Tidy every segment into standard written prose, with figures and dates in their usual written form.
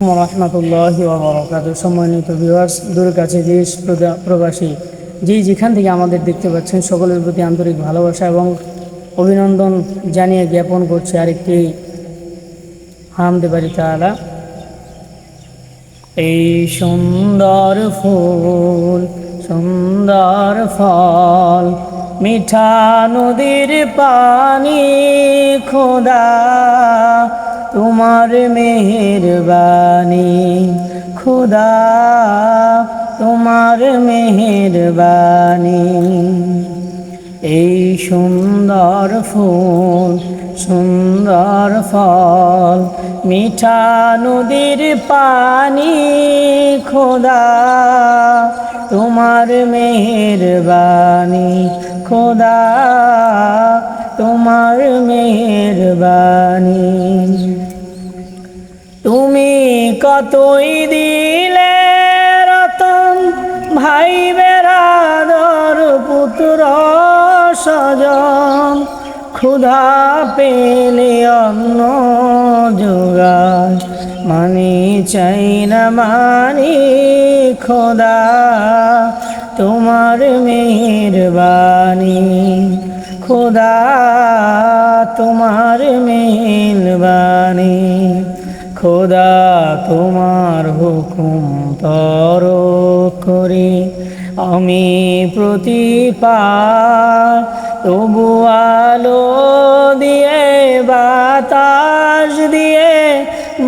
রহমতুল্লাহি ওয়া বারাকাতুহু। সম্মানিত ভিউয়ার্স, দূর কাছে দেশ প্রবাসী যেখান থেকে আমাদের দেখতে পাচ্ছেন, সকলের প্রতি আন্তরিক ভালোবাসা এবং অভিনন্দন জানিয়ে জ্ঞাপন করছে আরেকটি হামদে বাড়ি তাআলা। এই সুন্দর ফুল, সুন্দর ফল, মিঠা নদীর পানি, খোদা তোমার মেহেরবানি, খোদা তোমার মেহেরবানি। এই সুন্দর ফুল, সুন্দর ফল, মিঠা নদীর পানি, খোদা তোমার মেহেরবানি, খোদা তোমার মেহেরবানি। তুমি কতই দিলে রতন, ভাই বেরাদর পুত্র স্বজন, ক্ষুধা পেলে অন্ন জোগায়, মানি চাই না মানি, খোদা তোমার মেহেরবানি, খোদা তোমার মেহেরবানি। খোদা তোমার হুকুম তরক করি আমি প্রতিপাল, তবু আলো দিয়ে বাতাস দিয়ে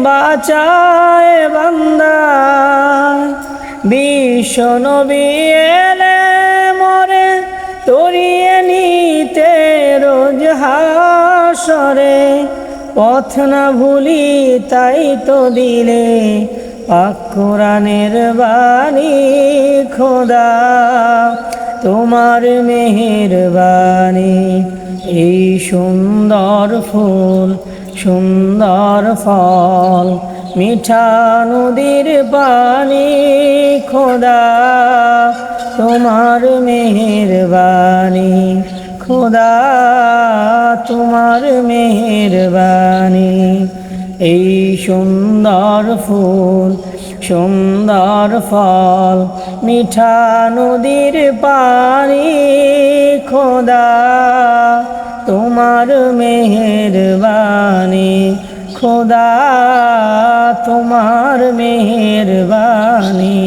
বাঁচায় বান্দা। বিশ্ব নবী এলে মরে তরিয়ে নিতে রোজ হাসরে, পথ না ভুলি তাই তো দিলে পাক কোরআনের বাণী, খোদা তোমার মেহেরবানি। এই সুন্দর ফুল, সুন্দর ফল, মিঠা নদীর পানি, খোদা তোমার মেহেরবানি, খোদা তোমার মেহেরবানি। এই সুন্দর ফুল, সুন্দর ফল, মিঠা নদীর পানি, খোদা তোমার মেহেরবানি, খোদা তোমার মেহেরবানি।